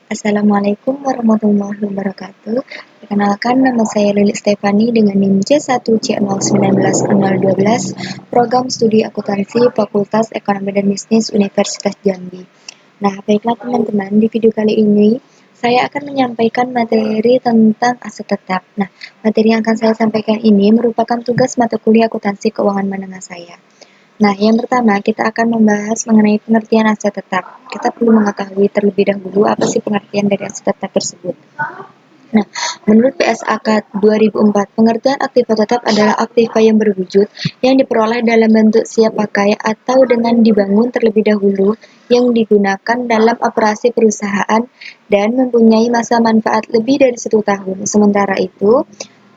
Assalamualaikum warahmatullahi wabarakatuh. Perkenalkan, nama saya Lilis Stefani dengan NIM J1C0190012, Program Studi Akuntansi Fakultas Ekonomi dan Bisnis Universitas Jambi. Nah, baiklah teman-teman, di video kali ini saya akan menyampaikan materi tentang aset tetap. Nah, materi yang akan saya sampaikan ini merupakan tugas mata kuliah akuntansi keuangan menengah saya. Nah, yang pertama kita akan membahas mengenai pengertian aset tetap. Kita perlu mengetahui terlebih dahulu apa sih pengertian dari aset tetap tersebut. Nah, menurut PSAK 2004, pengertian aktiva tetap adalah aktiva yang berwujud yang diperoleh dalam bentuk siap pakai atau dengan dibangun terlebih dahulu yang digunakan dalam operasi perusahaan dan mempunyai masa manfaat lebih dari 1 tahun. Sementara itu,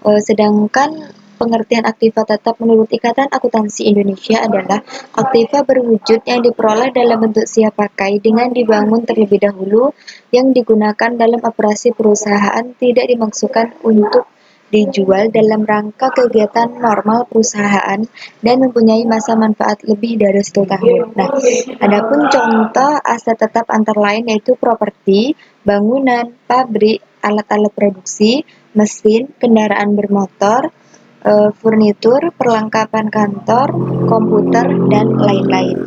sedangkan pengertian aktiva tetap menurut Ikatan Akuntansi Indonesia adalah aktiva berwujud yang diperoleh dalam bentuk siap pakai dengan dibangun terlebih dahulu yang digunakan dalam operasi perusahaan, tidak dimaksudkan untuk dijual dalam rangka kegiatan normal perusahaan dan mempunyai masa manfaat lebih dari 1 tahun. Nah, adapun contoh aset tetap antara lain yaitu properti, bangunan, pabrik, alat-alat produksi, mesin, kendaraan bermotor, furnitur, perlengkapan kantor, komputer, dan lain-lain.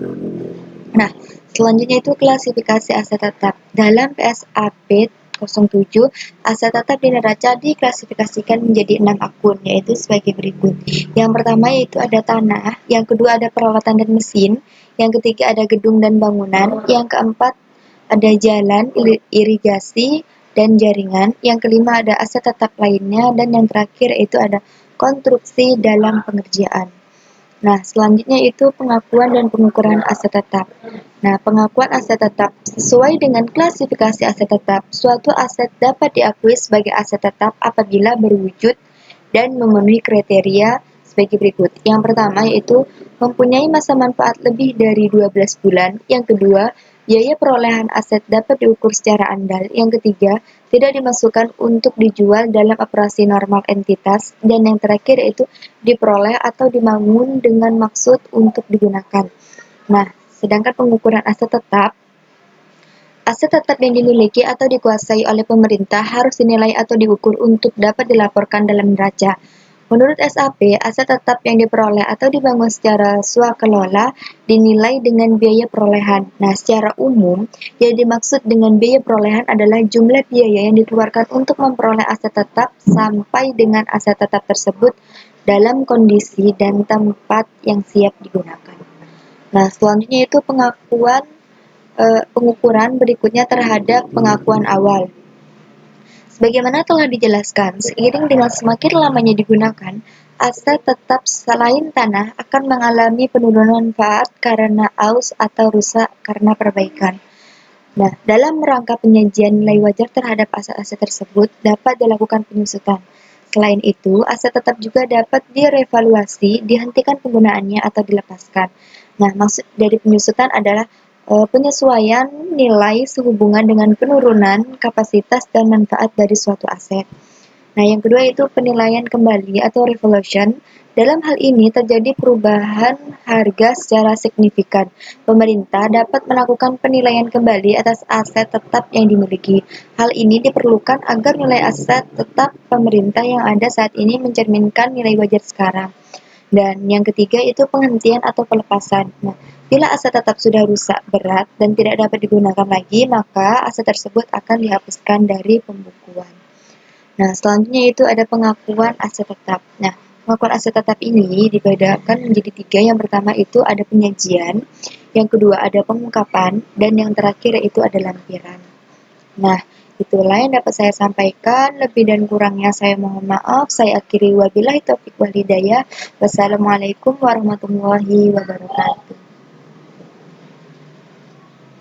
Nah, selanjutnya itu klasifikasi aset tetap. Dalam PSAP 07, aset tetap di neraca diklasifikasikan menjadi 6 akun, yaitu sebagai berikut. Yang pertama yaitu ada tanah, yang kedua ada peralatan dan mesin, yang ketiga ada gedung dan bangunan, yang keempat ada jalan, irigasi, dan jaringan, yang kelima ada aset tetap lainnya, dan yang terakhir itu ada konstruksi dalam pengerjaan. Nah, selanjutnya itu pengakuan dan pengukuran aset tetap. Nah, pengakuan aset tetap sesuai dengan klasifikasi aset tetap. Suatu aset dapat diakui sebagai aset tetap apabila berwujud dan memenuhi kriteria sebagai berikut. Yang pertama yaitu mempunyai masa manfaat lebih dari 12 bulan. Yang kedua, biaya perolehan aset dapat diukur secara andal. Yang ketiga, tidak dimasukkan untuk dijual dalam operasi normal entitas. Dan yang terakhir yaitu diperoleh atau dibangun dengan maksud untuk digunakan. Nah, sedangkan pengukuran aset tetap yang dimiliki atau dikuasai oleh pemerintah harus dinilai atau diukur untuk dapat dilaporkan dalam neraca. Menurut SAP, aset tetap yang diperoleh atau dibangun secara swakelola dinilai dengan biaya perolehan. Nah, secara umum, yang dimaksud dengan biaya perolehan adalah jumlah biaya yang dikeluarkan untuk memperoleh aset tetap sampai dengan aset tetap tersebut dalam kondisi dan tempat yang siap digunakan. Nah, selanjutnya itu pengukuran berikutnya terhadap pengakuan awal. Sebagaimana telah dijelaskan, seiring dengan semakin lamanya digunakan, aset tetap selain tanah akan mengalami penurunan manfaat karena aus atau rusak karena perbaikan. Nah, dalam rangka penyajian nilai wajar terhadap aset-aset tersebut dapat dilakukan penyusutan. Selain itu, aset tetap juga dapat direvaluasi, dihentikan penggunaannya atau dilepaskan. Nah, maksud dari penyusutan adalah penyesuaian nilai sehubungan dengan penurunan kapasitas dan manfaat dari suatu aset. Nah, yang kedua itu penilaian kembali atau revaluation. Dalam hal ini terjadi perubahan harga secara signifikan. Pemerintah dapat melakukan penilaian kembali atas aset tetap yang dimiliki. Hal ini diperlukan agar nilai aset tetap pemerintah yang ada saat ini mencerminkan nilai wajar sekarang. Dan yang ketiga itu penghentian atau pelepasan. Nah, bila aset tetap sudah rusak berat dan tidak dapat digunakan lagi, maka aset tersebut akan dihapuskan dari pembukuan. Nah, selanjutnya itu ada pengakuan aset tetap. Nah, pengakuan aset tetap ini dibedakan menjadi 3. Yang pertama itu ada penyajian, yang kedua ada pengungkapan, dan yang terakhir itu ada lampiran. Nah, itulah yang dapat saya sampaikan. Lebih dan kurangnya saya mohon maaf. Saya akhiri wabillahi taufiq wal hidayah. Wassalamualaikum warahmatullahi wabarakatuh.